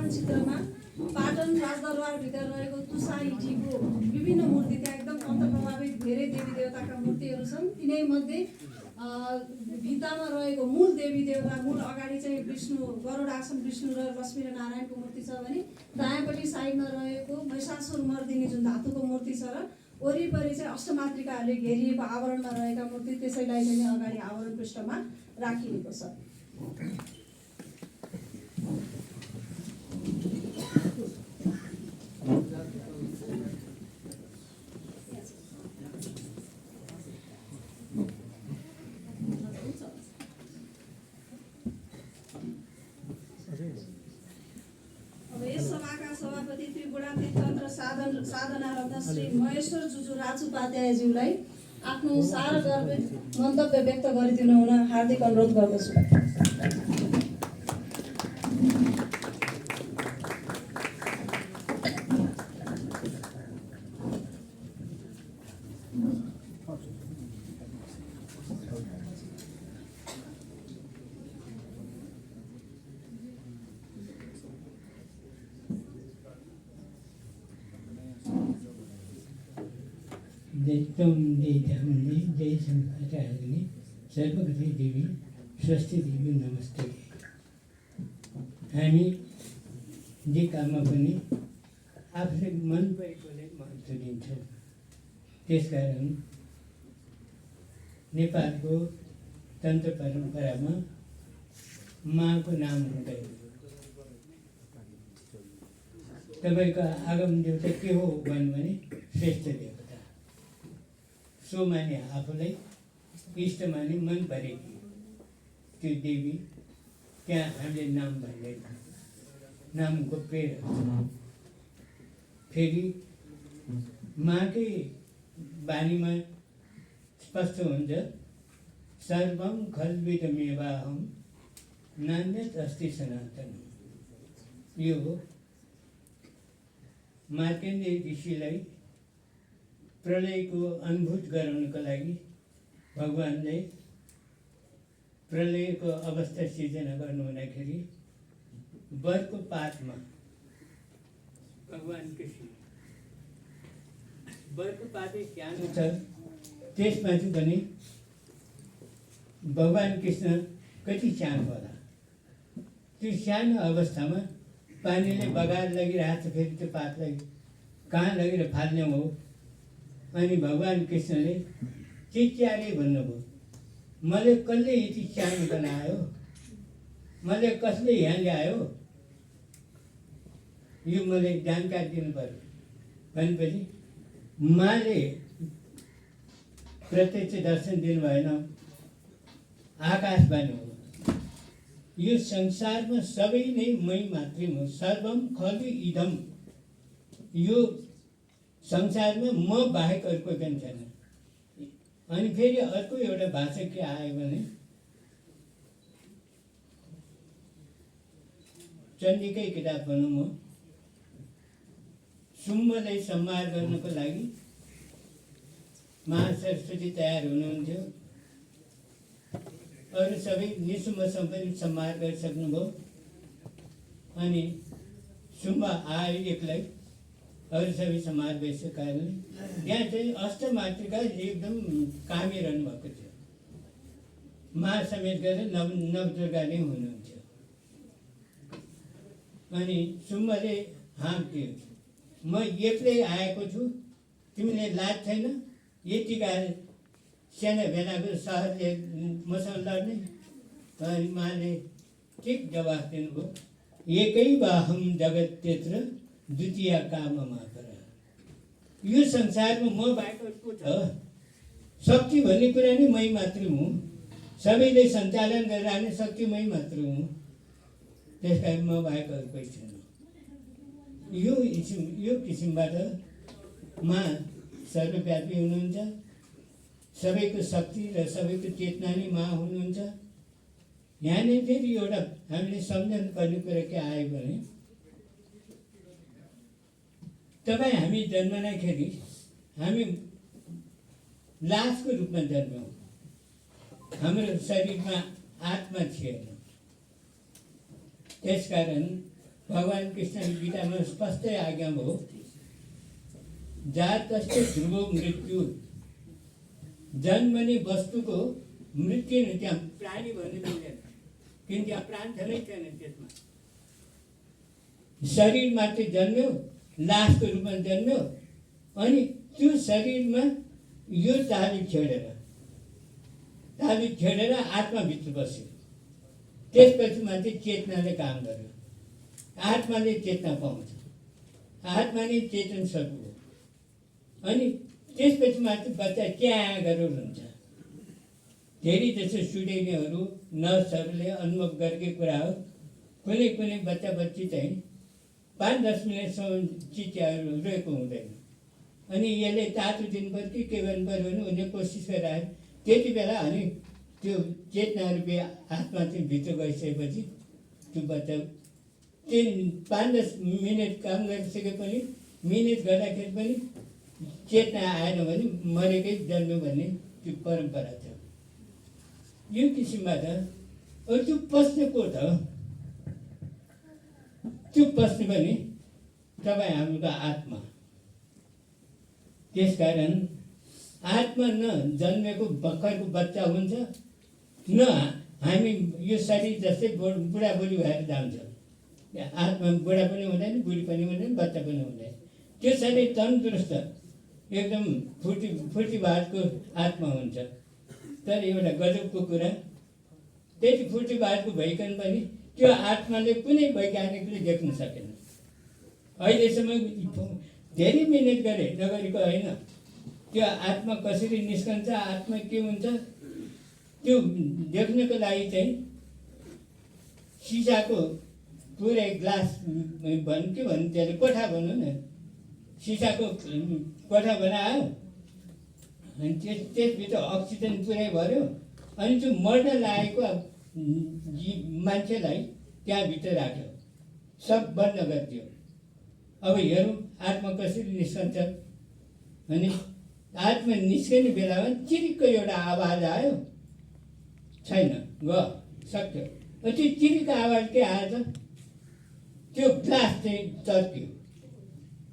मानचित्रमा पाटन राजदरबारभित्र रहेको तुसाइजीको विभिन्न मूर्ति त्यहाँ एकदम अन्तर्प्रभावित धेरै देवी देवताका मूर्तिहरू छन्। तिनैमध्ये भित्तामा रहेको मूल देवी देवता मूल अगाडि चाहिँ विष्णु गरुडासन विष्णु र लक्ष्मी र नारायणको मूर्ति छ भने दायाँपट्टि साइडमा रहेको महिषासुर मर्दिनी जुन धातुको मूर्ति छ र वरिपरि चाहिँ अष्टमातृकाहरूले घेरिएको आवरणमा रहेका मूर्ति त्यसैलाई चाहिँ अगाडि आवरण पृष्ठमा राखिएको छ। सभापति त्रिपुरा तीर्थतन्त्र साधना रत्न श्री महेश्वर जुजु राजुपाध्यायज्यूलाई आफ्नो सारगर्भित मन्तव्य व्यक्त गरिदिनु हुन हार्दिक अनुरोध गर्दछु। जय शंकराचार्य सर्वगति देवी स्वस्ति देवी नमस्ते। हामी जे काममा पनि आफूले मन परेकोले महत्त्व दिन्छौँ। त्यसकारण नेपालको तन्त्र परम्परामा माको नाम हुँदैन। तपाईँको आगम देवता के हो भन्नु भने श्रेष्ठ देवता। सो माने आफूलाई इष्ट माने मन परेकी त्यो देवी त्यहाँ हामीले नाम भन्दैन, नाम गोप्य। फेरि माकै बानीमा स्पष्ट हुन्छ, सर्वं खल्विदमेवाहं नान्यत् अस्ति सनातनम्। यो हो मार्कण्डेय ऋषिलाई प्रलयको अनुभूत गराउनको लागि भगवानले प्रलयको अवस्था सिर्जना गर्नु हुँदाखेरि बरको पातमा भगवान कृष्ण बरको पातै सानो छ, त्यसमाथि पनि भगवान कृष्ण कति सानो होला। त्यो सानो अवस्थामा पानीले बगाएर लगिरहेको छ, फेरि त्यो पातलाई कहाँ लगेर फाल्ने हो। अनि भगवान कृष्णले चिच्याले भन्नुभयो, मैले कसले यति सानो बनायो, मैले कसले यहाँ ल्यायो, यो मैले जानकारी दिनु पर्यो भनेपछि माले प्रत्यक्ष दर्शन दिनु भएन, आकाशवाणी हो। यो संसारमा सबै नै मै मात्रै हो, सर्वम खलु इदम। यो संसारमा म बाहेक अर्को पनि छैन। अनि फेरि अर्को एउटा भाषा के आयो भने चण्डीकै किताब भनौँ म, सुम्बलाई संहार गर्नको लागि महासरस्वती तयार हुनुहुन्थ्यो, अरू सबै निसुम्बसँग पनि संहार गरिसक्नुभयो। अनि सुम्ब आयो एक्लै, अरू सबै संहार भइसकेको कारणले त्यहाँ चाहिँ अष्टमातृका एकदम कामिरहनु भएको थियो। महासमेत गरेर नवदुर्गा नै हुनुहुन्थ्यो। अनि सुम्बले हाँक्यो, म एक्लै आएको छु, तिमीले लाज छैन यतिका सानो भेनाको सहरले मसँग लड्ने? अनि माले ठिक जवाफ दिनुभयो, एकै वाहम जगत त्यत्र द्वितीय काममा पर। यो संसारमा म बाहेक अर्को छ? शक्ति भन्ने कुरा नै मै मात्र हुँ, सबैले सञ्चालन गरिरहने शक्ति मै मात्र हुँ, त्यस कारण म बाहेक अर्कै छैन। यो किसिमबाट मा सर्वव्यापी हुनुहुन्छ, सबैको शक्ति र सबैको चेतना नै मा हुनुहुन्छ। यहाँ नै फेरि एउटा हामीले सम्झनु पर्ने कुरा के आयो भने तपाईँ हामी जन्मनाखेरि हामी लासको रूपमा जन्म्यौँ, हाम्रो शरीरमा आत्मा थिएन। त्यसकारण भगवान् कृष्णले गीतामा स्पष्टै आज्ञा भयो, जातस्य ध्रुवो मृत्यु, जन्मने वस्तुको मृत्यु नै, त्यहाँ प्राणी भन्ने मिल्दैन, किन त्यहाँ प्राण छँदै छैन। त्यसमा शरीर मात्रै जन्म्यो, लासको रूपमा जन्म्यो, अनि त्यो शरीरमा यो तालु छेडेर आत्माभित्र बस्यो। त्यसपछि मात्रै चेतनाले काम गर्यो। आत्माले चेतना पाउँछ, आत्मा नै चेतन स्वरूप हो। अनि त्यसपछि मात्रै बच्चा क्या गरेर हुन्छ। धेरै जसो स्टुडेन्टहरू नर्सहरूले अनुभव गरेकै कुरा हो, कुनै कुनै बच्चा बच्ची चाहिँ 5-10 मिनटसम्म चिच्याहरू रोएको हुँदैन, अनि यसले तातो दिनु पऱ्यो कि के गर्नु पऱ्यो भने उनले कोसिस गरिरहेको, त्यति बेला अनि त्यो चेतना रूपी आत्मा चाहिँ भित्र गइसकेपछि त्यो बच्चा 5-10 मिनट काम गरिसके पनि, मिहिनेत गर्दाखेरि पनि चेतना आएन भने मरेकै जन्म्यो भन्ने त्यो परम्परा छ। यो किसिमबाट त्यो पस्ने को त? त्यो पस्ने पनि तपाईँ हाम्रो आत्मा। त्यसकारण आत्मा न जन्मेको भर्खरको बच्चा हुन्छ, न हामी यो शरीर जस्तै बुढाबुढी भएर जान्छ। आत्मा बुढा पनि हुँदैन, बुढी पनि हुँदैन, बच्चा पनि हुँदैन। त्यो शरीर तन्दुरुस्त एकदम फुर्तीबाजको आत्मा हुन्छ। तर एउटा गजबको कुरा, त्यति फुर्तीबाजको भइकन पनि त्यो आत्माले कुनै वैज्ञानिकले देख्न सकेन। अहिलेसम्म धेरै मिहिनेत गरे, नगरेको होइन। त्यो आत्मा कसरी निस्कन्छ, आत्मा के हुन्छ, त्यो देख्नको लागि चाहिँ सिसाको पुरै ग्लास के भन्नु त्यसले, कोठा भनौँ न, सिसाको कोठा बनायो, अनि त्यसभित्र अक्सिजन पुरै भर्यो, अनि त्यो मर्न लागेको मान्छेलाई त्यहाँभित्र राख्यो, सब बन्द गरिदियो। अब हेरौँ आत्मा कसरी निस्कन्छ। अनि आत्मा निस्किने बेलामा चिरिक्क एउटा आवाज आयो, छैन, गयो, सक्यो। त्यो चिरिक्क आवाज के आएछ? त्यो ग्लास चाहिँ चर्कियो।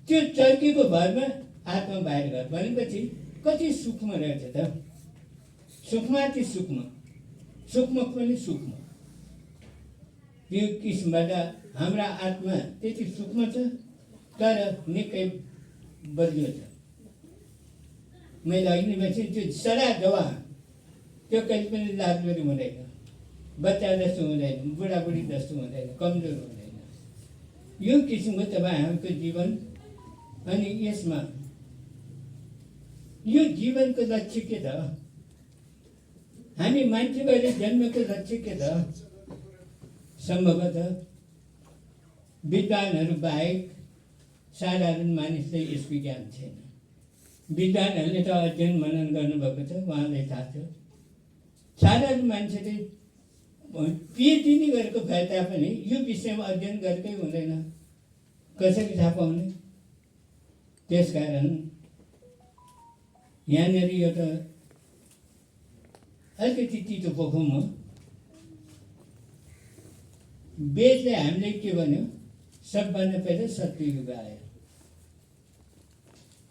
त्यो चर्किएको भरमा आत्मा बाहिर गयो भनेपछि कति सूक्ष्म रहेछ त। सूक्ष्माति सूक्ष्म, सूक्ष्म पनि सूक्ष्म। यो किसिमबाट हाम्रा आत्मा त्यति सूक्ष्म छ, तर निकै बलियो छ। मैले अघि भनेपछि त्यो सडा जवान, त्यो कहिले पनि लाजबरी हुँदैन, बच्चा जस्तो हुँदैन, बुढाबुढी जस्तो हुँदैन, कमजोर हुँदैन। यो किसिमको तपाईँ हाम्रो जीवन। अनि यसमा यो जीवनको लक्ष्य के त? हामी मान्छे भएर जन्मेको लक्ष्य के त? सम्भवतः विद्वानहरू बाहेक साधारण मानिसलाई यसको ज्ञान छैन। विद्वानहरूले त अध्ययन मनन गर्नुभएको छ, उहाँलाई थाहा छ। साधारण मान्छेले पिएचडी नै गरेको भए तापनि यो विषयमा अध्ययन गरेकै हुँदैन, कसरी थाहा पाउने? त्यसकारण यहाँनिर एउटा अलिकति तितो पोखौँ म। वेदले हामीले के भन्यो? सबभन्दा पहिला सत्ययुग आयो,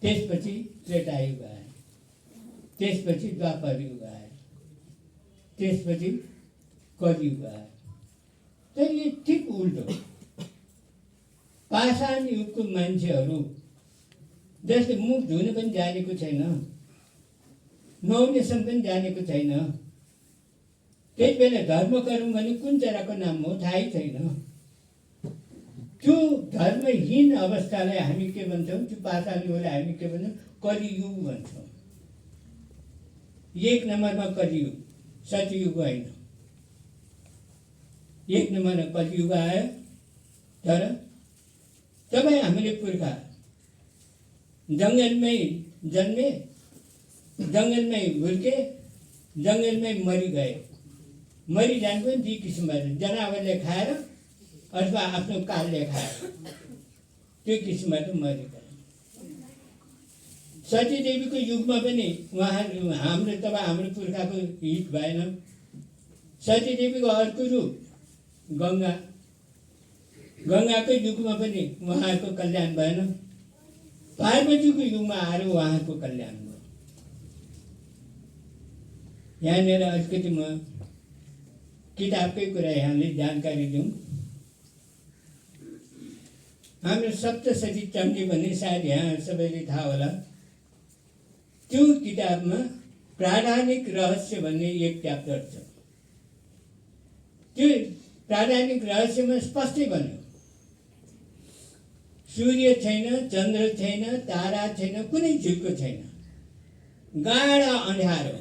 त्यसपछि त्रेतायुग आयो, त्यसपछि द्वापर युग आयो, त्यसपछि कलियुग आयो। तर यो ठिक उल्टो। पाषाण युगको मान्छेहरू जसले मुख धुन पनि जानेको छैन, नुहाउनेसम्म पनि जानेको छैन, त्यति बेला धर्म गरौँ भने कुन चराको नाम हो थाहै छैन। त्यो धर्महीन अवस्थालाई हामी के भन्छौँ? त्यो पाषाण युगलाई हामी के भन्छौँ? कलियुग भन्छौँ। 1 नम्बरमा कलियुग, सत्ययुग होइन। 1 नम्बरमा कलियुग आयो। तर तपाईँ हामीले पुर्खा जङ्गलमै जन्मे, जङ्गलमै हुर्के, जङ्गलमै मरि गए। मरिजानु पनि 2 किसिमबाट, जनावरले खाएर अथवा आफ्नो कालले खाएर, त्यो किसिमबाट मरि गए। सतीदेवीको युगमा पनि उहाँ हाम्रो पुर्खाको हित भएन। सतीदेवीको अर्को रूप गङ्गा, गङ्गाकै युगमा पनि उहाँको कल्याण भएन, पार्वतीको युगमा आएर उहाँको कल्याण भयो। यहाँनिर अलिकति म किताबकै कुरा यहाँले जानकारी दिउँ। हाम्रो सप्तशती चण्डी भन्ने सायद यहाँ सबैले थाहा होला। त्यो किताबमा प्राधानिक रहस्य भन्ने एक च्याप्टर छ। त्यो प्राधानिक रहस्यमा स्पष्टै भन्यो, सूर्य छैन, चन्द्र छैन, तारा छैन, कुनै झिल्को छैन, गाढा अँध्यारो।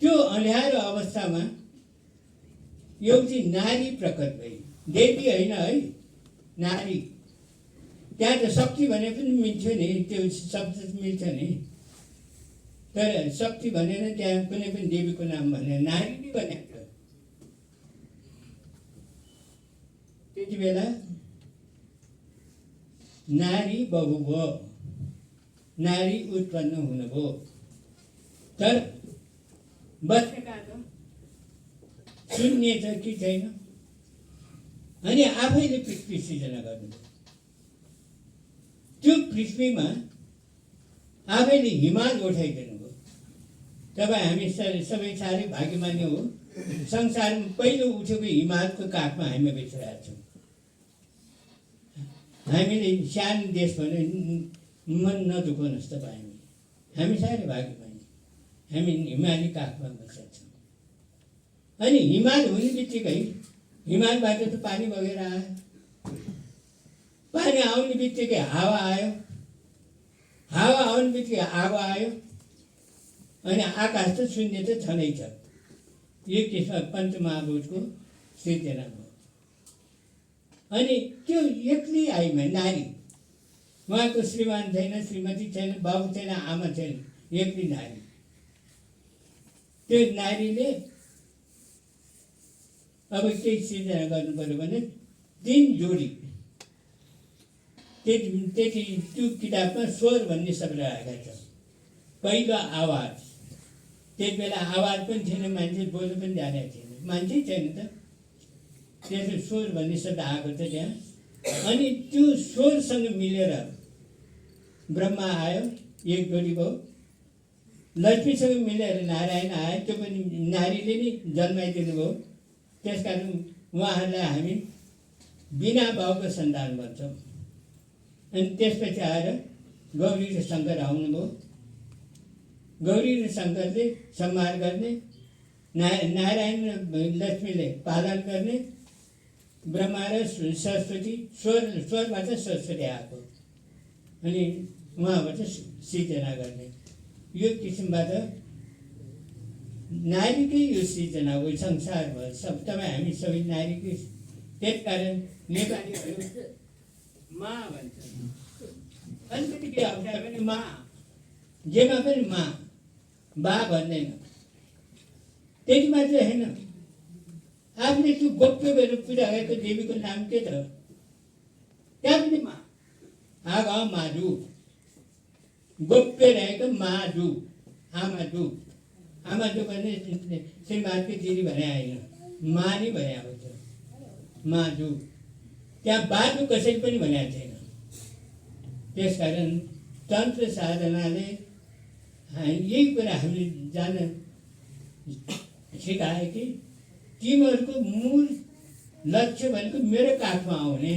त्यो अँध्यारो अवस्थामा एउटी नारी प्रकट भई, देवी होइन है, नारी। त्यहाँ त शक्ति भने पनि मिल्थ्यो नि, त्यो शब्द मिल्छ नि, तर शक्ति भनेर त्यहाँ कुनै पनि देवीको नाम भनेर नारी नै भनेको थियो। त्यति बेला नारी बबुभो, नारी उत्पन्न हुनुभयो। तर बच्चा शून्य छ कि छैन, अनि आफैले पृथ्वी सृजना गर्नुभयो। त्यो पृथ्वीमा आफैले हिमाल उठाइदिनु भयो। तपाईँ हामी सबै साह्रै भाग्यमानी हो, संसारमा पहिलो उठेको हिमालको काखमा हामी बसिरहेका छौँ। हामीले सानो देश भने मन नदुखाउनुहोस् तपाईँ, हामी साह्रै भाग्यमानी, हामी हिमाली काखमा बसेका छौँ। अनि हिमाल हुने बित्तिकै हिमालबाट त पानी बगेर आयो, पानी आउने बित्तिकै हावा आयो, हावा आउने बित्तिकै आगो आयो, अनि आकाश त शून्य त छँदै छ। यो किसिममा पञ्चमहाभूतको सृजना भयो। अनि त्यो एक्लै आइमा नारी, उहाँको श्रीमान छैन, श्रीमती छैन, बाबु छैन, आमा छैन, एक्लै नारी। त्यो नारीले अब केही सृजना गर्नु पर्यो भने 3 जोडी, त्यति त्यो किताबमा स्वर भन्ने शब्द राखेका छ। पहिलो आवाज, त्यति बेला आवाज पनि थिएन, मान्छे बोल्नु पनि जानेको थिएन, मान्छे छैन त, त्यसो स्वर भन्ने शब्द आएको छ त्यहाँ। अनि त्यो स्वरसँग मिलेर ब्रह्मा आयो, एक जोडी भयो। लक्ष्मीसँग मिलेर नारायण आयो, त्यो पनि नारीले नै जन्माइदिनु भयो। त्यसकारण उहाँहरूलाई हामी बिना बाउको सन्तान भन्छौँ। अनि त्यसपछि आएर गौरी र शङ्कर आउनुभयो। गौरी र शङ्करले संहार गर्ने, नारायण र लक्ष्मीले पालन गर्ने, ब्रह्मा र सरस्वती, स्वरबाट सरस्वती आएको, अनि उहाँबाट सृजना गर्ने। यो किसिमबाट नारीकै यो सृजना हो संसारमा। सब तपाईँ हामी सबै नारीकै। त्यसकारण नेपालीहरू मा भन्छ, अलिकति के अप्ठ्यारो पनि मा, जेमा पनि मा, बा भन्दैन। त्यति मात्रै होइन, आफूले त्यो गोप्य गरेर पूजा गरेको देवीको नाम के छ, त्यहाँ पनि मा, आगा माजु, गोप्य रहेको माजु, आमाजु। आमाजु भने श्रीमानकी दिदी भने होइन, मा नै भने अब छ, माजु। त्यहाँ बाजु कसैले पनि भनेको छैन। त्यसकारण तन्त्र साधनाले यही कुरा हामीले जान सिकायो कि तिमीहरूको मूल लक्ष्य भनेको मेरो काखमा आउने,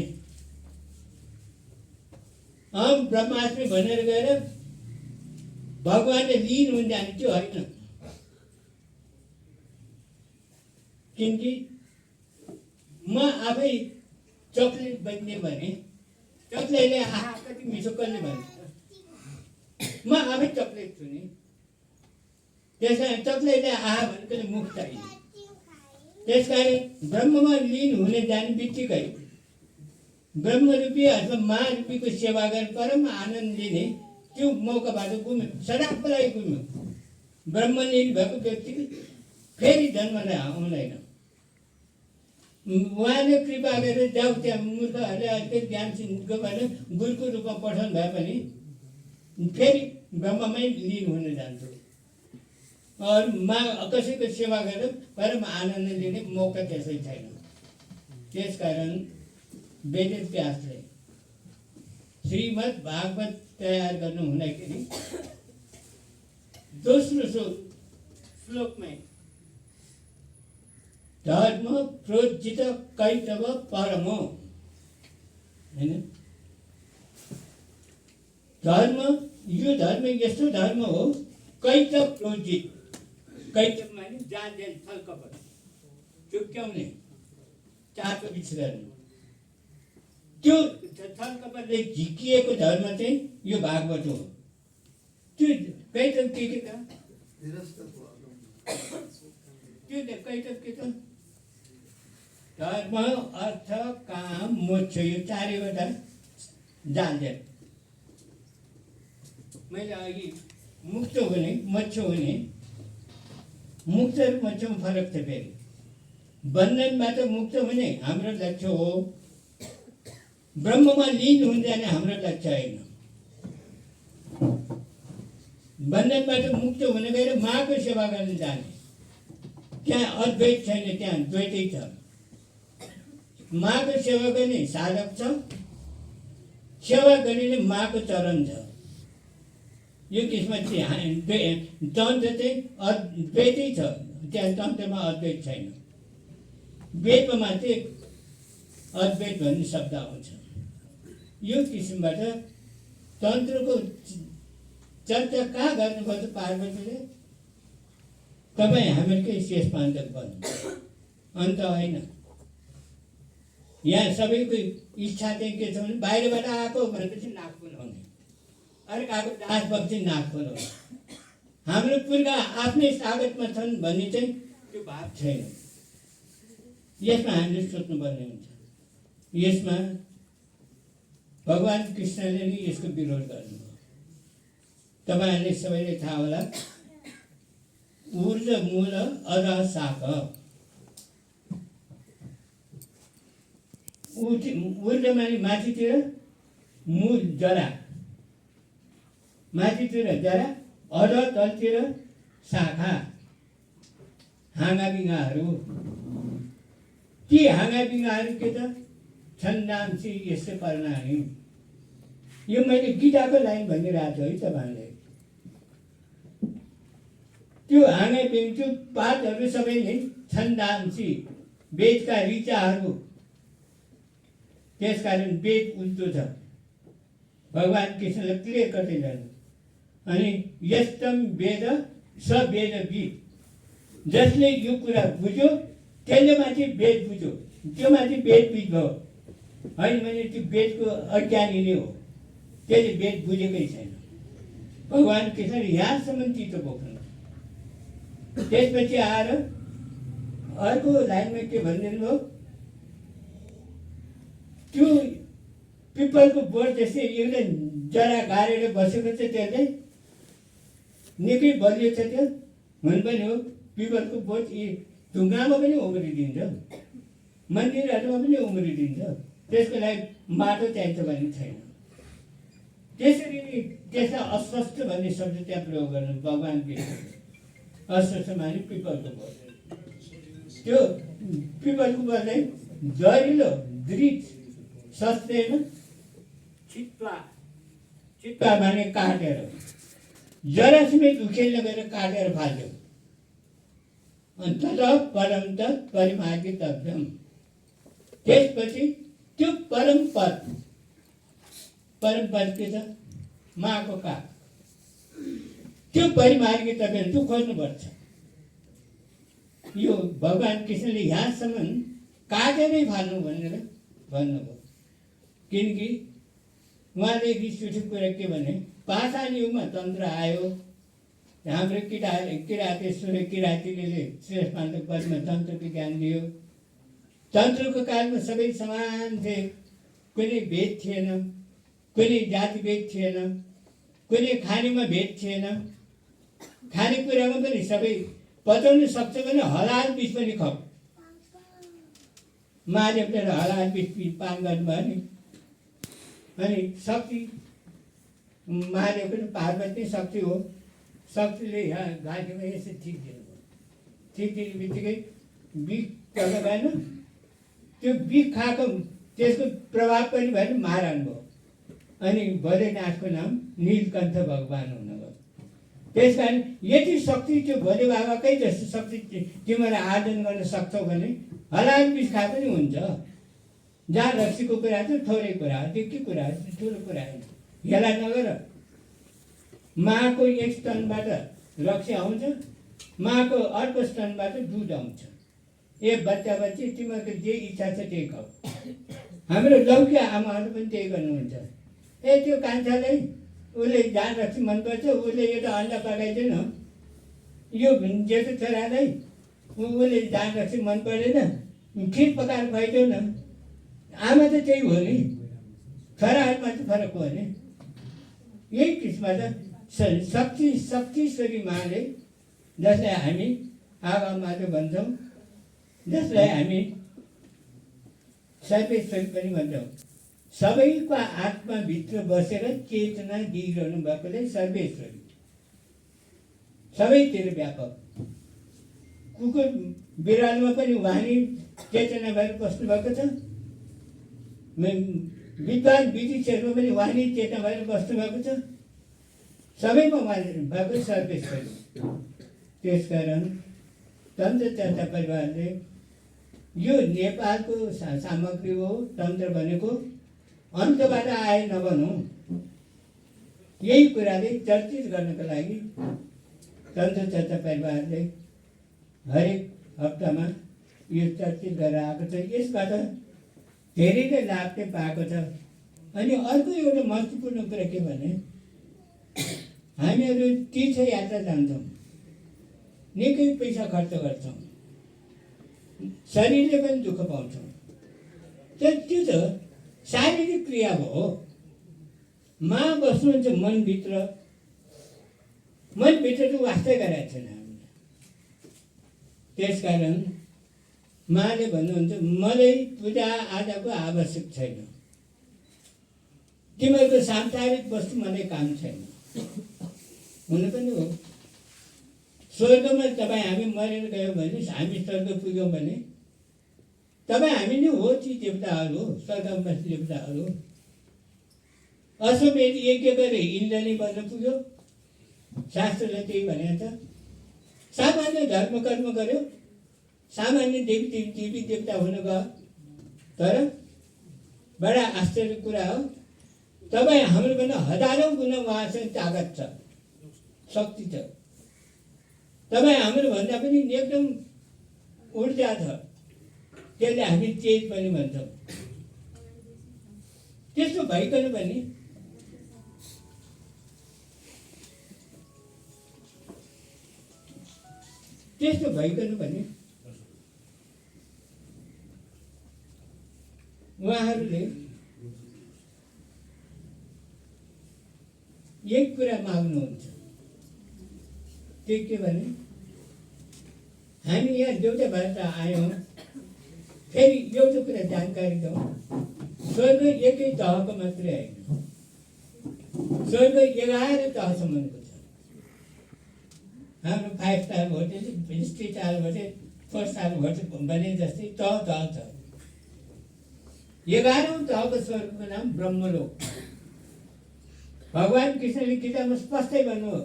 ब्रह्मास्मि भनेर गएर भगवान्ले लिन हुन जाने त्यो होइन। किनकि म आफै चक्लेट बन्ने भने चक्लेटले आहा कति मिठो कसले भन्छ, म आफै चक्लेट छु नि। त्यसकारण चक्लेटले आहा भनेको मुख चाहियो। त्यसकारण ब्रह्ममा लिन हुने जाने बित्तिकै ब्रह्मरूपी अथवा महारूपीको सेवा गरेर परम आनन्द लिने त्यो मौकाबाट गुम्यो, सदाको लागि गुम्यो। ब्रह्मलीन भएको व्यक्तिको फेरि जन्मलाई आउँदैन। उहाँले कृपा गरेर जाऊ, त्यहाँ मूर्खहरूले अलिकति ज्ञान सिद्धिको भनेर गुरुको रूपमा पठाउनु भए पनि फेरि ब्रह्ममै लिन हुन जान्छु। कसैको सेवा गरेर परम आनन्द लिने मौका त्यसै छैन। त्यसकारण वेद व्यासले श्रीमद् भागवत तयार गर्नु हुँदाखेरि दोस्रो श्लोकमै धर्म प्रोज्जित कैतव परमो हैन धर्म यो धर्म यस्तो धर्म हो कैतव प्रोज्जित कैतव माने जान छलकपट चुक्याउने चाको बिच गर्ने त्यो छलकपटले झिकिएको धर्म चाहिँ यो भागवत हो त्यो कैतव के त त्यो कैतव के त धर्म अर्थ काम मोक्ष यो चारैवटा जान्दैन मैले अघि मुक्त हुने मोक्ष हुने मुक्त र मोक्षमा फरक छ फेरि बन्धनबाट मुक्त हुने हाम्रो लक्ष्य हो ब्रह्ममा लीन हुन जाने हाम्रो लक्ष्य होइन बन्धनबाट मुक्त हुन गएर माको सेवा गर्न जाने त्यहाँ अद्वैत छैन त्यहाँ द्वैतै छ माको सेवा गर्ने साधक छ सेवा गर्ने माको चरण छ यो किसिममा चाहिँ तन्त्र चाहिँ अद्वैतै छ त्यहाँ तन्त्रमा अद्वैत छैन वेदमा मात्रै अद्वैत भन्ने शब्द आउँछ यो किसिमबाट तन्त्रको चर्चा कहाँ गर्नुभयो त पार्वतीले तपाईँ हामीकै शेष पाण्डव बन्नु अन्त होइन यहाँ सबैको इच्छा चाहिँ के छ भने बाहिरबाट आएको भनेपछि नाक फुलाउने अर्काको दास भक्ति नाक फुलाउने हाम्रो पुर्खा आफ्नै तागतमा छन् भन्ने चाहिँ त्यो भाव छैन यसमा हामीले सोच्नुपर्ने हुन्छ यसमा भगवान कृष्णले नै यसको विरोध गर्नुभयो तपाईँहरूले सबैले थाहा होला ऊर्ज मूल अधः शाख ऊर्ज माने माथितिर मूल जरा माथितिर जरा अधः तलतिर शाखा हाँगाबिङ्गाहरू ती हाँगाबिङ्गाहरू के त छन्दांसी यस्तै परिणामी यो मैले गीताको लाइन भनिरहेको छु है तपाईँहरूले त्यो हाँगाबिङ्गो पातहरू सबै नै छन्दांसी वेदका ऋचाहरू त्यसकारण वेद उल्टो छ भगवान कृष्णले क्लियर कतै जानु अनि यस्तम वेद स वेदविद जसले यो कुरा बुझ्यो त्यसले माथि वेद बुझ्यो त्यो माथि वेदविद भयो होइन भने त्यो वेदको अज्ञानी नै हो त्यसले वेद बुझेकै छैन भगवान कृष्णले यहाँसम्म चित्त बोक्नु त्यसपछि आएर अर्को लाइनमा के भनिदिनु भयो त्यो पिपलको बोट जस्तै एउटा जरा गाडेर बसेको छ त्यसले निकै बलियो छ त्यो हुन पनि हो पिपलको बोट यी ढुङ्गामा पनि उम्रिदिन्छ मन्दिरहरूमा पनि उम्रिदिन्छ त्यसको लागि माटो चाहिन्छ भन्ने छैन त्यसरी नै त्यसलाई अस्वस्थ भन्ने शब्द त्यहाँ प्रयोग गर्नु भगवान कृष्णले अस्वस्थ माने पिपलको बोट त्यो पिपलको बोटलाई जरिलो दृढ सस्तेन चित्वा माने काटेर जरा समेत उखेल्न गएर काटेर फाल्यो तत परम तत् परिमार्गितव्यम त्यसपछि त्यो परम पद के छ माको काग त्यो परिमार्गितव्यम त्यो खोज्नुपर्छ यो भगवान कृष्णले यहाँसम्म काटेरै फाल्नु भनेर भन्नुभयो किनकि उहाँले रिस उठेको कुरा के भने पाषाण युगमा तन्त्र आयो हाम्रो किरातेश्वर किरातीले श्रेष्ठ पाण्डव पदमा तन्त्रको ज्ञान दियो तन्त्रको कालमा सबै समान थिए कुनै भेद थिएन कुनै जाति भेद थिएन कुनै खानेमा भेद थिएन खानेकुरामा पनि सबै पचाउनु सक्छ भने हलाल बिच पनि खाऊ महादेवले हलाल बिच पान गर्नुभयो नि अनि शक्ति महादेवको पार्वती शक्ति हो शक्तिले यहाँ घाँटीमा यसो ठिक दिनुभयो ठिक दिने बित्तिकै बिख जग्गा भएन त्यो बिख खाएको त्यसको प्रभाव पनि भएन, मारण भयो। अनि भोलेनाथको नाम नीलकण्ठ भगवान हुनुभयो। त्यस कारण यति शक्ति त्यो भोले बाबाकै जस्तो शक्ति तिमीलाई आर्जन गर्न सक्छौ भने हलाल बिस खाए पनि हुन्छ। जहाँ रक्सीको कुरा छ थोरै कुरा हो, त्यो के कुरा हो, ठुलो कुरा होइन। हेला नगर। माको एक स्तनबाट रक्सी आउँछ, माको अर्को स्तनबाट दुध आउँछ। ए बच्चा बच्ची तिमीहरूको जे इच्छा छ त्यही खाऊ। हाम्रो लौकी आमाहरू पनि त्यही गर्नुहुन्छ। ए त्यो कान्छालाई उसले जहाँ रक्सी मनपर्छ उसले एउटा अन्डा पकाइदिएन, यो जेठो छोरालाई उसले जहाँ रक्सी मन परेन खिर पकाएर खुवाइदेऊ न। आमा त त्यही हो नि, छोराहरूमा चाहिँ फरक हो नि। यही किसिमबाट शक्तिश्वरी माले, जसलाई हामी आवा माता भन्छौँ, जसलाई हामी सर्वेश्वरी पनि भन्छौँ, सबैको आत्माभित्र बसेर चेतना दिइरहनु भएकोले सर्वेश्वरी, सबैतिर व्यापक। कुकुर बिरालोमा पनि उहाँले चेतना भएर बस्नुभएको छ। विद्वान विदितहरूमा पनि उहाँले चेतना भएर बस्नुभएको छ। सबैमा उहाँले भएको सर्वेश्वरी। त्यसकारण तन्त्र चर्चा परिवारले यो नेपालको सामग्री हो। तन्त्र भनेको अन्तबाट आए नभनौँ, यही कुराले चर्चित गर्नको लागि तन्त्र चर्चा परिवारले हरेक हप्तामा यो चर्चित गरेर आएको छ। यसबाट धेरै नै लाभ चाहिँ पाएको छ। अनि अर्को एउटा महत्त्वपूर्ण कुरा के भने, हामीहरू तीर्थ यात्रा जान्छौँ, निकै पैसा खर्च गर्छौँ, शरीरले पनि दुःख पाउँछौँ। त्यो त शारीरिक क्रिया हो। मा बस्नुहुन्छ मनभित्र, मनभित्र त वास्तै गराएको छैन हामीले। त्यसकारण माले भन्नुहुन्छ मलाई पूजा आजाको आवश्यक छैन, तिमीहरूको सांसारिक वस्तु मलाई काम छैन। हुनु पनि हो। स्वर्गमा तपाईँ हामी मरेर गयौँ भने, हामी स्वर्ग पुग्यौँ भने तपाईँ हामी नै हो ती देवताहरू, स्वर्गमा बस्ने देवताहरू। अश्वमेध यज्ञ गरे इन्द्र नै बन्न पुग्यो, शास्त्रले त्यही भनेको छ। सामान्य धर्म कर्म गर्यो, सामान्य देवी देवता हुन गयो। तर बडा आश्चर्य कुरा हो, तपाईँ हाम्रोभन्दा हजारौँ गुणा उहाँसँग तागत छ, शक्ति छ। तपाईँ हाम्रोभन्दा पनि एकदम ऊर्जा छ। त्यसले हामी तेज पनि भन्छौँ। त्यस्तो भइकन पनि उहाँहरूले एक कुरा माग्नुहुन्छ। त्यो के भने, हामी यहाँ देउता भएर आयौँ, फेरि एउटा कुरा जानकारी दौँ, स्वर्ग एकै तहको मात्रै होइन, स्वर्ग 11 तहसम्मको छ। हाम्रो 5 star hotel, 3 star hotel, 4 star hotel भने जस्तै तह छ। 11औं तहको स्वर्गको नाम ब्रह्मलोक। भगवान कृष्णले गीतामा स्पष्टै भन्नुभयो,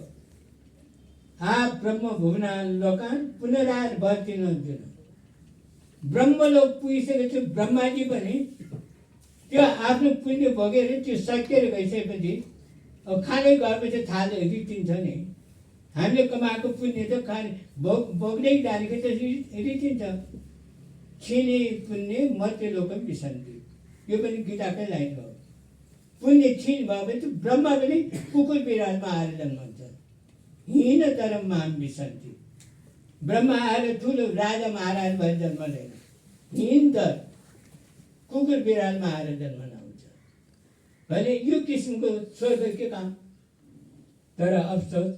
ब्रह्म भुवना लोकान् पुनरावर्तिन अर्जुन। ब्रह्मलोक पुगिसकेपछि ब्रह्माजी पनि त्यो आफ्नो पुण्य भोगेर त्यो सकेर गइसकेपछि अब खानै गएपछि थाल रितिन्छ नि। हामीले कमाएको पुण्य त खाने भोग्नै जानेको त रितिन्छ। क्षीणे पुण्य मर्त्य लोकम विसन्ति, यो पनि गीताकै लाइन हो। पुण्य क्षीण भएपछि ब्रह्मा पनि कुकुर बिरालमा आएर जन्मन्छ। हीन तरम माम विसन्ति, ब्रह्मा आएर ठुलो राजा महाराज भएर जन्मदैन, हीन तर कुकुर बिरालमा आएर जन्मन आउँछ भने यो किसिमको स्वर्ग के काम। तर अफसोस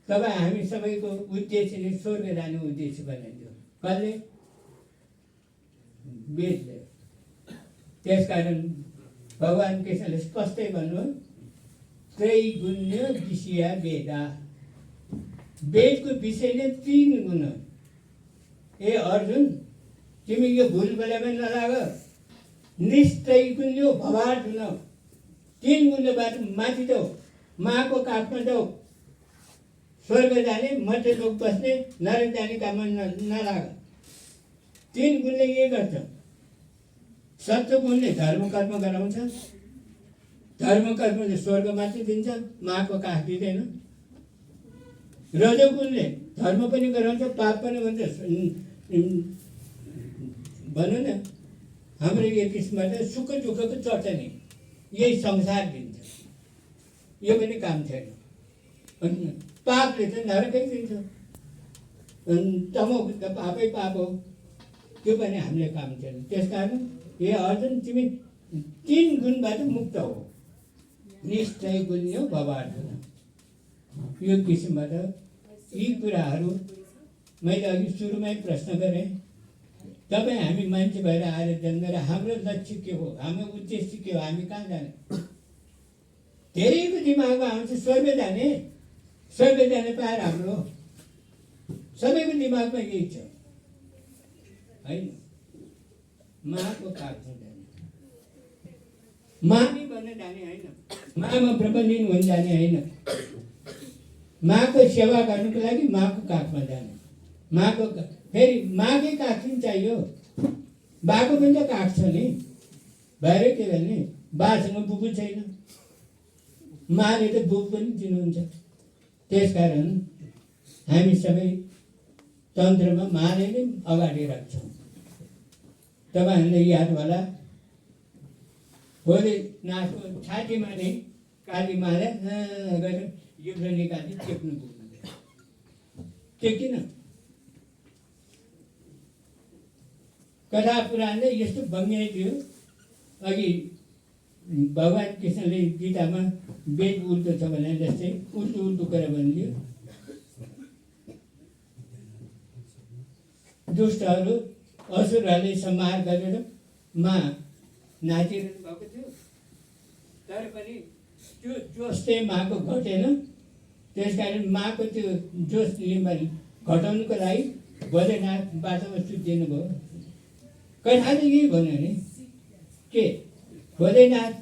तपाईँ हामी सबैको उद्देश्य नै स्वर्ग जाने उद्देश्य बनाइदियो। कसले? वेदले। त्यसकारण भगवान कृष्णले स्पष्टै भन्नु, त्रैगुण्य विषया वेदा। वेदको विषय नै 3 गुण। ए अर्जुन, तिमी यो भुल बेलामा नलाग, निस्त्रैगुण्यो भवार्जुन, 3 गुण्यबाट माथि जाऊ, माको काखमा जाऊ, स्वर्ग जाने, मर्त्यलोक बस्ने, नरक जाने काममा नलाग। 3 गुणले के गर्छ? सत्य गुणले धर्म कर्म गराउँछ, धर्म कर्मले स्वर्ग माथि दिन्छ, माको काख दिँदैन। रजोगुणले धर्म पनि गराउँछ, पाप पनि भन्छ। भनौँ न, हाम्रो एक किसिमबाट सुख दुःखको चटनी, यही संसार दिन्छ, यो पनि काम छैन। अनि पापले त नरकै दिन्छ, तमोगुण त पापै पाप हो, त्यो पनि हामीले काम छैन। त्यस कारण हे अर्जुन, तिमी 3 गुणबाट मुक्त हो, निश्चय गुण्यो भवार्जुन। यो किसिमबाट यी कुराहरू मैले अघि सुरुमै प्रश्न गरेँ, तपाईँ हामी मान्छे भएर आएर जन्मेर हाम्रो लक्ष्य के हो, हाम्रो उद्देश्य के हो, हामी कहाँ जाने? धेरैको दिमागमा आउँछ स्वर्ग जाने, स्वर्ग जाने पाएर हाम्रो सबैको दिमागमा यही छ होइन, माको काखमा जाने, मानी बन्न जाने होइन, मामा प्रबन्धन हुन जाने होइन, माको सेवा गर्नुको लागि माको काखमा जाने, माको फेरि माकै काख पनि चाहियो, बाको पनि त काख छ नि, भएर के गर्ने? बासँग बुबु छैन, माले त बुबु पनि दिनुहुन्छ। त्यसकारण हामी सबै तन्त्रमा माले नै अगाडि राख्छौँ। तपाईँहरूले याद होला, भोलेनाथको छातीमा नै काली माला गरेर युद्ध निकाली टेक्नु पुग्नु, त्यो किन? कथा पुराणले यस्तो बङ्ग्याइदियो। अघि भगवान् कृष्णले गीतामा वेद उल्टो छ भने जस्तै उल्टो उल्टो कुरा भनिदियो। दुष्टहरू असुरहरूले संहार गरेर नाचिरहनु भएको थियो, तर पनि त्यो जोस चाहिँ माको घटेन। त्यस कारण माको त्यो जोस घटाउनुको लागि भोलेनाथ बाटोमा सुत्दिनु भयो। कथाले के भन्यो भने के भोलेनाथ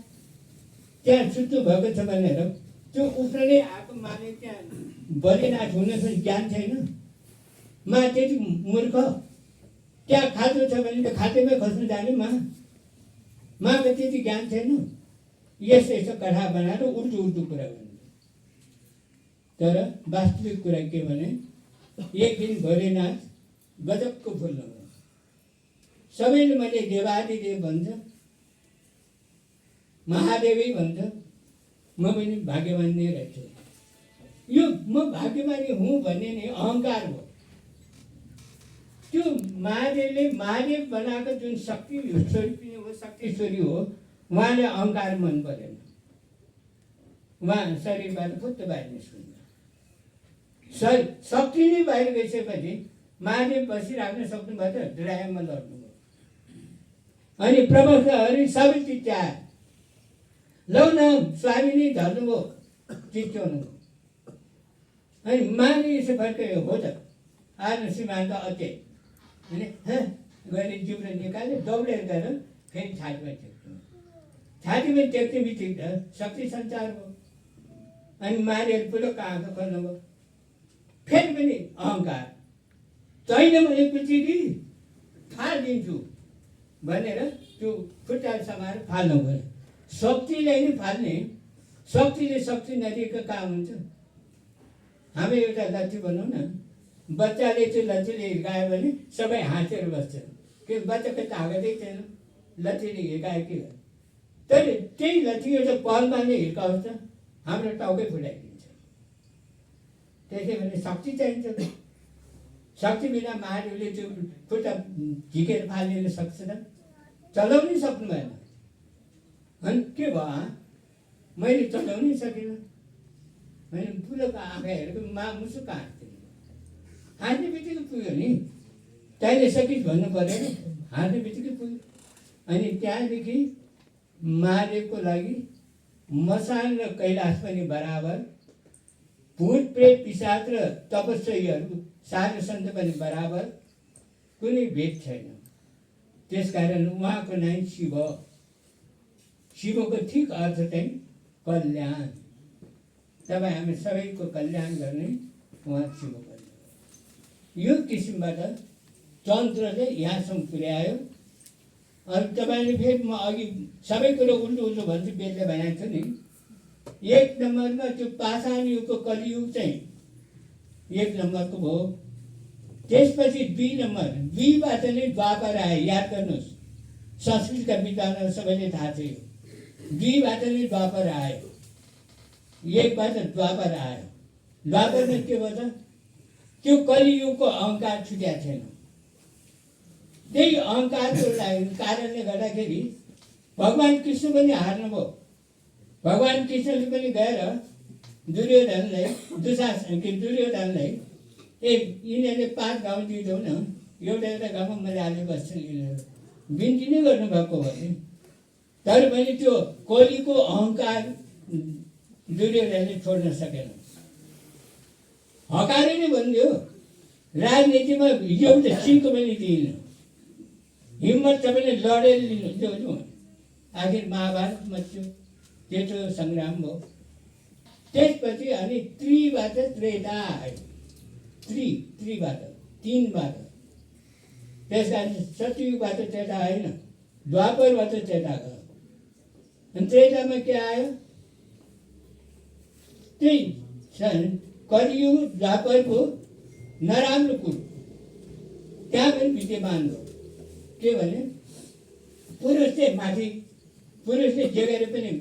त्यहाँ सुत्नु भएको छ भनेर त्यो उफ्रने आएको माले त्यहाँ भोलेनाथ हुन ज्ञान छैन, मा त्यति मूर्ख, त्यहाँ खातो छ भने त खातेमै खस्नु जाने माको त्यति ज्ञान छैन। यस्तो यस्तो कथा बनाएर उल्टो उल्टो कुरा भन्नु। तर वास्तविक कुरा के भने एक दिन भोलेनाथ गजबको फुल्नु भयो। सबैले मैले देवादिदेव भन्छ, महादेवै भन्छ, म पनि भाग्यवान नै रहेछु। यो म भाग्यमानी हुँ भन्ने नै अहङ्कार हो। त्यो महादेवले महादेव बनाएको जुन शक्ति स्वरूपिनी हो, शक्तिश्वरी हो, उहाँले अहङ्कार मन परेन, उहाँ शरीरबाट फुत्त बाहिर निस्किन्छ। शक्ति नै बाहिर गइसकेपछि महादेव बसिराख्न सक्नुभयो त ड्रायमा लड्नुभयो। अनि प्रवक्ताहरू सबै चिच्याए, लौ न स्वामी नै झर्नुभयो, चिच्याउनु। अनि माले यसो फर्कायो, हो त आज सिमान्त अत्यै अनि गएर जिब्रो निकाल्यो, दौडेर गएर फेरि छातीमा टेक्नु। छातीमा टेक्ने बित्तिकै शक्ति सञ्चार भयो। अनि मारेर पुलुक्क आँखा खोल्नुभयो। फेरि पनि अहङ्कार, तैँले भनेपछि कि फालिदिन्छु भनेर त्यो खुट्टा समाएर फाल्नु भयो। शक्तिलाई नै फाल्ने, शक्तिले शक्ति नदिएको काम हुन्छ। हामी एउटा लट्ठी बनाउँ न, बच्चाले चाहिँ लट्ठीले हिर्कायो भने सबै हाँसेर बस्छ, कि बच्चाको तागतै छैन, लट्ठीले हिर्कायो के गर्छ। तर त्यही लट्ठी एउटा पलमा नै हिर्काउँछ, हाम्रो टाउकै फुटाइदिन्छ। त्यसै भने शक्ति चाहिन्छ। शक्ति बिना महादेवले त्यो खुट्टा झिकेर फालिदिन सक्छ त? चलाउनै सक्नु भएन। अनि के भयो, मैले चलाउनै सकिनँ। होइन पुलको आँखा हेरेको मुसुक हाँस्थ्यो, हाँस्ने बित्तिकै पुग्यो नि, तैँले सकिस् भन्नु परेन, हाँस्ने बित्तिकै पुग्यो। अनि त्यहाँदेखि महादेवको लागि मसान र कैलाश पनि बराबर, भूत प्रेत पिशाच र तपस्वीहरू साधु सन्त पनि बराबर, कुनै भेद छैन। त्यसकारण उहाँको नाम शिव। शिवको ठिक अर्थ चाहिँ कल्याण। तपाईँ हामी सबैको कल्याण गर्ने उहाँ शिव कल्याण। यो किसिमबाट तन्त्रले यहाँसम्म पुर्यायो। अनि तपाईँले फेरि म अघि सबै कुरो उल्टो उल्टो भन्छु, बेलले भनेको छु नि। 1 नम्बरमा त्यो पाषाण युगको कलियुग चाहिँ 1 नम्बरको भयो। त्यसपछि 2 नम्बर, 2बाट नै द्वापर आयो। याद गर्नुहोस्, संस्कृतका विद्वानहरू सबैले थाहा छ यो। 2बाट नै द्वापर आयो, 1बाट द्वापर आयो। द्वापरमा के भन्छ, त्यो कलियुगको अहङ्कार छुट्याएको छैन। त्यही अहङ्कारको कारणले गर्दाखेरि भगवान् कृष्ण पनि हार्नुभयो। भगवान् कृष्णले पनि गएर दुर्योधनलाई दुर्योधनलाई यिनीहरूले 5 गाउँ दिँदौ न, एउटा गाउँमा मजाले बस्छन् यिनीहरू, बिन्ती नै गर्नुभएको भने। तर पनि त्यो कलिको अहङ्कार दुर्योधनले छोड्न सकेन। हकारे नै भनिदियो। राजनीतिमा एउटा सिलको पनि दिएन। हिम्मत सबैले लडेर लिनु। आखिर महाभारत मच्यो, त्यत्रो सङ्ग्राम भयो। त्यसपछि अनि त्रिबाट त्रेता आयो। त्रिबाट 3बाट। त्यस कारण सतयुगबाट त्रेता आएन, द्वापरबाट त्रेता गयो। अनि त्रेतामा के आयो, त्यही कलियुग द्वापरको नराम्रो कुरो त्यहाँ पनि विद्यमान हो। के भने पुरुषले माथि, पुरुषले जे गरे पनि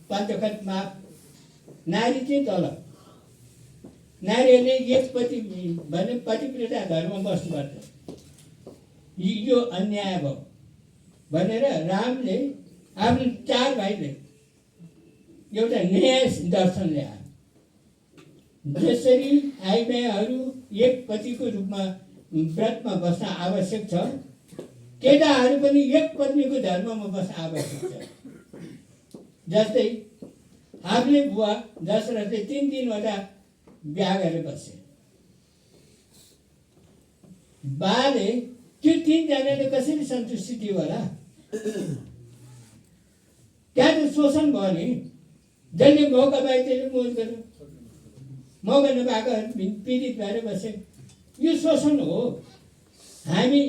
पञ्चखण्ड माफ, नारी चाहिँ तल। नारीहरूले एकपट्टि भने पतिव्रता धर्म बस्नुपर्छ, यो अन्याय भयो भनेर रामले आफ्नो 4 भाइले एउटा न्याय दर्शन ल्यायो। जसरी आइमाईहरू एक पतिको रूपमा व्रतमा बस्न आवश्यक छ, केटाहरू पनि एक पत्नीको धर्ममा बस्न आवश्यक छ। जस्तै आफूले बुवा दशरथले 3-3वटा बिहा गरेर बसे। बाले त्यो 3जनाले कसरी सन्तुष्टि दियो होला? त्यहाँ त शोषण भयो नि। जसले मौका पाए त्यसले मोज गर्यो, मौका नपाएको पीडित भएर बसे। यो शोषण हो। हामी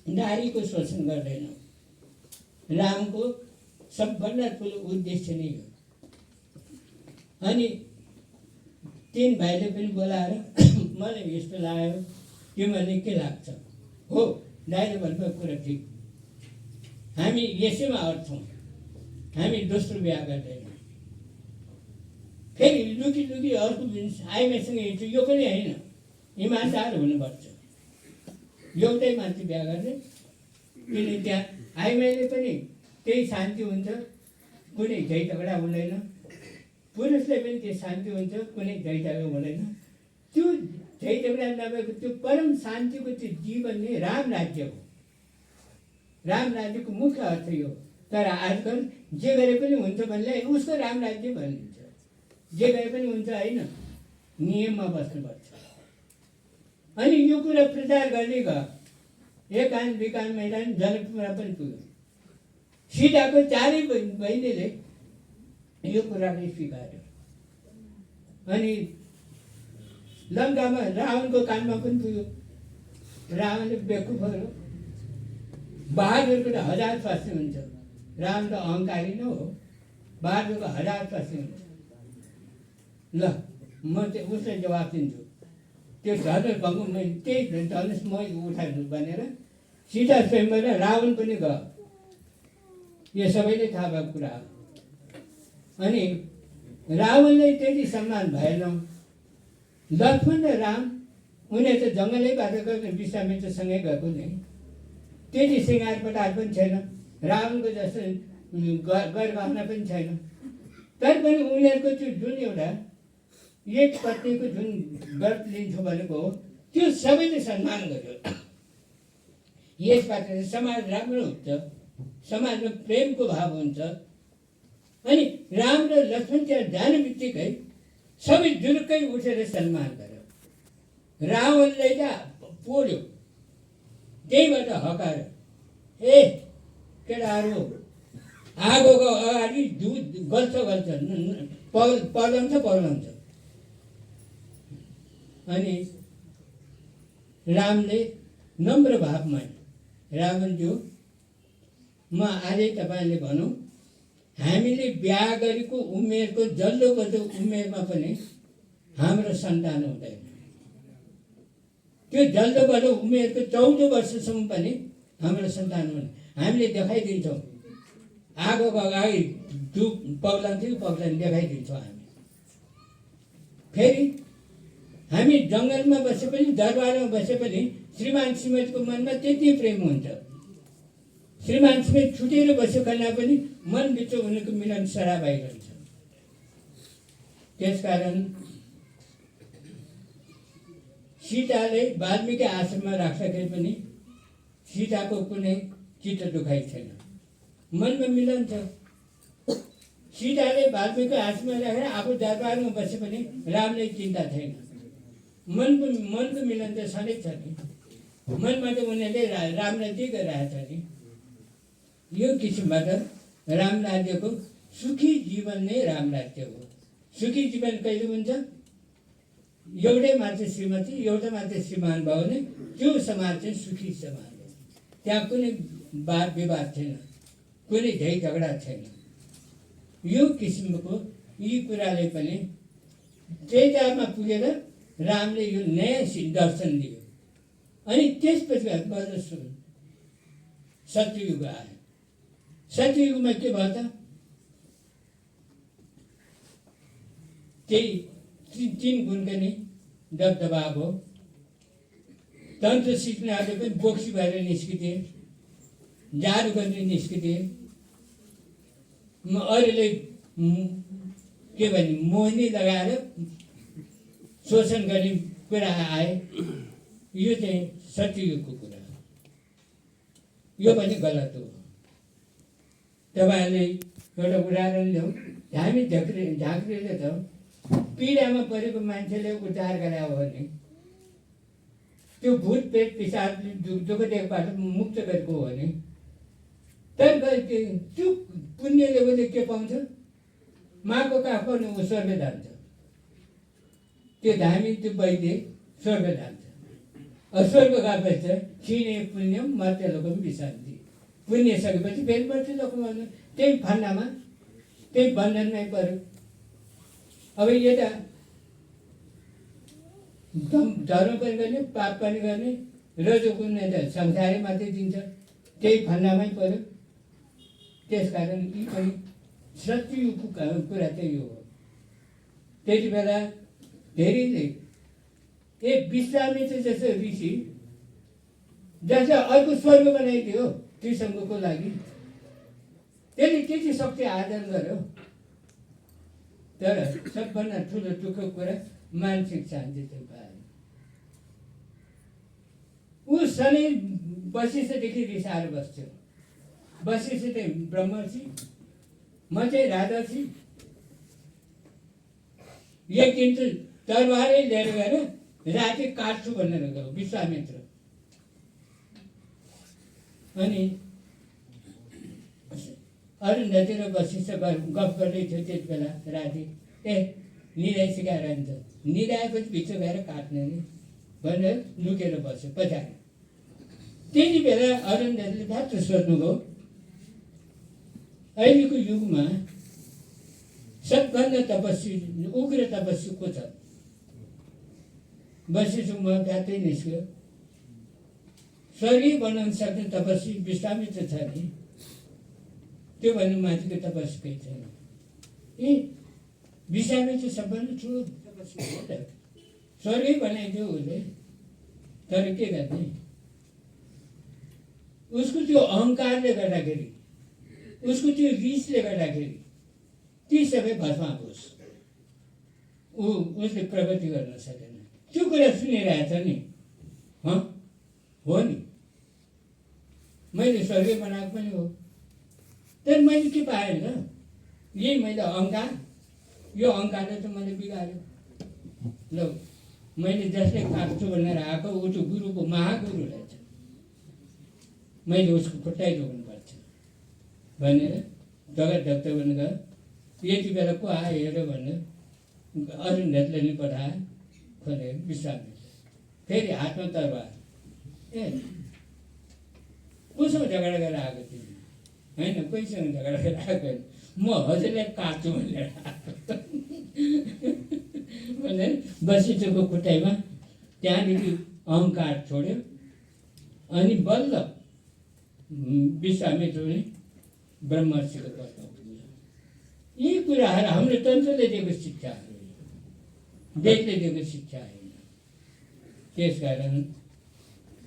नारीको शोषण गर्दैनौँ। रामको सबभन्दा ठुलो उद्देश्य नै हो। अनि 3 भाइले पनि बोलाएर मलाई यस्तो लाग्यो, तिमीहरूले के लाग्छ? हो, दाइले भन्नुभएको कुरा ठिक। हामी यसैमा अड्छौँ, हामी दोस्रो बिहा गर्दैनौँ। फेरि लुकी अर्को आइमाईसँग हिँड्छु, यो पनि होइन। इमान्दार हुनुपर्छ। एउटै मान्छे बिहा गर्ने, किनकि त्यहाँ आइमाईले पनि त्यही शान्ति हुन्छ, कुनै झै झगडा हुँदैन। पुरुषले पनि त्यो शान्ति हुन्छ, कुनै झै झगडा हुँदैन। त्यो झै झगडा नभएको त्यो परम शान्तिको त्यो जीवन नै राम राज्य हो। राम राज्यको मुख्य अर्थ यो। तर आजकल जे गरे पनि हुन्छ भन्ने उसको राम राज्य भनिन्छ। जे गरे पनि हुन्छ होइन, नियममा बस्नुपर्छ। अनि यो कुरा प्रचार गर्दै गयो। एकान विकान मैदान जनकपुरमा पनि पुग्यो। सीताको 4 बहिनीले यो कुरालाई स्वीकार्यो। अनि लङ्कामा रावणको कानमा पनि पुग्यो। रावणले बेकुफहरू, बहादुरको त 1000 स्वास्नी हुन्छ। रावण त अहङ्कारी नै हो, बहादुरको 1000 स्वास्नी हुन्छ। ल, म उसलाई जवाब दिन्छु। त्यो धनुष भङ्ग मैले त्यही धनुष म उठाइदिन्छु भनेर सीता स्वयंवर रावण पनि गयो। यो सबैले थाहा भएको कुरा हो। अनि रावणलाई त्यति सम्मान भएन। लक्ष्मण र राम उनीहरू त जङ्गलैबाट गएको, विश्वामित्रसँगै गएको नि। त्यति सिँगार पटार पनि छैन, रावणको जस्तो गरगहना पनि छैन। तर पनि उनीहरूको त्यो जुन एउटा एक पत्नीको जुन व्रत लिन्छु भनेको हो, त्यो सबैले सम्मान गर्यो। यसबाट समाज राम्रो हुन्छ, समाजमा प्रेमको भाव हुन्छ। अनि राम र लक्ष्मण त्यहाँ जाने बित्तिकै सबै जुरुक्कै उठेर सम्मान गर्यो। रावणलाई त पोल्यो, त्यहीबाट हकार्यो, ए केटाहरू आगोको अगाडि दुध गल्छ पलाउँछ। अनि रामले नम्र भावमा रावणज्यू म आजै तपाईँले भनौँ हामीले बिहा गरेको उमेरको जल्लो बल्लो उमेरमा पनि हाम्रो सन्तान हुँदैन। त्यो जल्दो बल्दो उमेरको 14 वर्षसम्म पनि हाम्रो सन्तान हुँदैन। हामीले देखाइदिन्छौँ आगोको अगाडि पग्लाउँथ्यो देखाइदिन्छौँ हामी। फेरि हामी जङ्गलमा बसे पनि दरबारमा बसे पनि श्रीमान श्रीमतीको मनमा त्यति प्रेम हुन्छ। श्रीमान श्रीमती छुटेर बस्यो खना पनि मनभित्र उनीहरूको मिलन सरा भइरहन्छ। त्यसकारण सीताले वाल्मीकि आश्रममा राख्दाखेरि पनि सीताको कुनै चित्त दुखाइ छैन, मनमा मिलन छ। सीताले वाल्मीकि आश्रममा राखेर आफू दरबारमा बसे पनि रामले चिन्ता छैन, मनको मिलन त सधैँ छ नि। मनमा त उनीहरूले रामलाई के गरिरहेछ नि। यो किसिमबाट राम राज्यको सुखी जीवन नै राम राज्य हो। सुखी जीवन कहिले हुन्छ? एउटै मात्र श्रीमती एउटा मात्र श्रीमान भयो भने त्यो समाज चाहिँ सुखी समाज हो। त्यहाँ कुनै वाद विवाद छैन, कुनै झै झगडा छैन। यो किसिमको यी कुराले पनि त्रेतामा पुगेर रामले यो नयाँ दर्शन दियो। अनि त्यसपछि सत्ययुग आयो। सत्ययुगमा के भयो त? त्यही 3 गुणका नि दबदबा भयो। तन्त्र सिक्नेहरूले पनि बोक्सी भएर निस्किदिए, जाडु गर्ने निस्किदिए। अरूले के भने मोहिनी लगाएर शोषण गर्ने कुरा आए। यो चाहिँ सत्ययुगको कुरा हो। यो पनि गलत हो। तपाईँहरूले एउटा उदाहरण ल्याउँ। हामी झाँक्रीले त पीडामा परेको मान्छेले उद्धार गरायो भने त्यो भूत पेट पिसाबले दुःख देखबाट मुक्त गरेको हो भने तर त्यो पुण्यले उसले के पाउँछ? माको काख पनि ऊ स्वर्ग जान्छ। त्यो धामी त्यो वैद्य स्वर्ग जान्छ। स्वर्ग गएपछि क्षीणे पुण्यम मर्त्यलोकम विशान्ति। पुण्य सकेपछि फेरि मर्त्यलोकमा त्यही फन्दामा त्यही बन्धनमै पर्यो। अब यता धर्म पनि गर्ने पाप पनि गर्ने रजोगुण त संसारै मात्रै दिन्छ, त्यही फन्दामै पर्यो। त्यसकारण यी पनि सत्ययुगको कुरा चाहिँ यो हो। त्यति बेला धेरैले विश्वामित्र जस्तो ऋषि जसले अर्को स्वर्ग बनाइदियो त्रिशङ्कुको लागि, त्यसले त्यति शक्ति आर्जन गर्यो। तर सबभन्दा ठुलो दुःखको कुरा मानसिक शान्ति चाहिँ पाएन। ऊ सधैँ वशिष्ठदेखि रिसाएर बस्थ्यो। वशिष्ठ चाहिँ ब्रह्मर्षि, म चाहिँ राजर्षि। एक दिन चाहिँ तरबारै लिएर गएर राति काट्छु भनेर गयो विश्वामित्र। अनि अरुन्धती र वशिष्ठ गफ गर्दै थियो त्यति बेला राति। निराइ सिकाएर आइन्छ, निराएपछि भित्र गएर काट्ने नि भनेर लुकेर बस्यो पछाडि। त्यति बेला अरुन्धतीले फ्याक्ट सोध्नुभयो, अहिलेको युगमा सबभन्दा तपस्वी उग्र तपस्वी को छ? वशिष्ठ म फ्याक्टै निस्क्यो। स्वर्गीय बनाउन सक्ने तपस्वी विश्वामित्र छ नि, त्यो भन्नु माथिको तपस्वी केही छैन। ए विश्वामित्र सबभन्दा ठुलो तपस्वी हो त, स्वर्गीय बनाइदियो उसले। तर के गर्ने? उसको त्यो अहङ्कारले गर्दाखेरि, उसको त्यो रिसले गर्दाखेरि ती सबै भस्माभूष। उसले प्रगति गर्न सकेन। त्यो कुरा सुनिरहेछ नि, हो नि, मैले स्वर्गीय बनाएको पनि हो। तर मैले के पाएँ त? यही मैले अहङ्कार, यो अहङ्कारले त मैले बिगाऱ्यो। ल मैले जसले काट्छु भनेर आएको ऊ त गुरुको महागुरु रहेछ, मैले उसको खुट्टै जोग्नुपर्छ भनेर जगत ढक्क भने गयो यति बेला को आयो हेऱ्यो भने अर्जुन नेतले नि पठाए खोले विश्वामित्र फेरि हातमा तरबार ए कोसँग झगडा गरेर आएको तिमी होइन कोहीसँग झगडा गरेर आएको होइन म हजुरलाई काट्छु भनेर भने वशिष्ठको खुट्टाइमा त्यहाँदेखि अहङ्कार छोड्यो अनि बल्ल विश्वामित्रले ब्रह्मर्षिको पदमा पुग्यो। यी कुराहरू हाम्रो तन्त्रले दिएको शिक्षाहरू वेदले दिएको शिक्षा होइन। त्यसकारण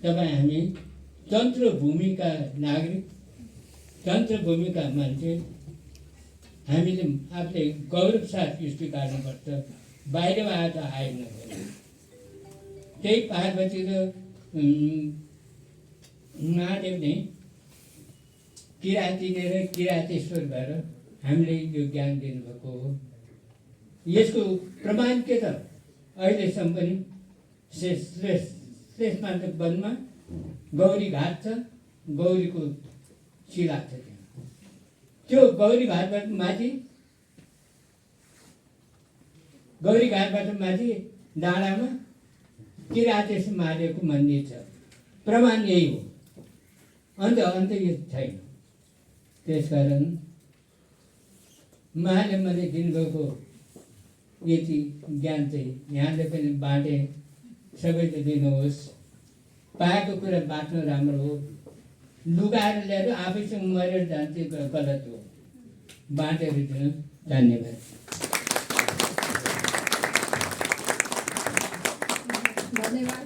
तपाईँ हामी तन्त्र भूमिका नागरिक तन्त्र भूमिका मान्छे हामीले आफूले गौरव साथ स्वीकार्नुपर्छ। बाहिरबाट आएर आएन त्यही पार्वती र महादेवले किराँतीले र किराँतेश्वर भएर हामीले यो ज्ञान दिनुभएको हो। यसको प्रमाण के त अहिलेसम्म पनि श्रेष्ठमान्त वनमा गौरी घाट छ, गौरीको शिला छ त्यहाँ। त्यो गौरी घाटबाट माथि डाँडामा किराँतेश्वर महादेवको मन्दिर छ। प्रमाण यही हो, अन्त यो छैन। त्यसकारण उहाँले मलाई दिनुभएको यति ज्ञान चाहिँ यहाँले पनि बाँडे, सबैले दिनुहोस्। पाएको कुरा बाँच्नु राम्रो हो, लुगाएर ल्याएर आफैसँग मरेर जान्छ गलत हो। बाँडेर दिनु। धन्यवाद। धन्यवाद।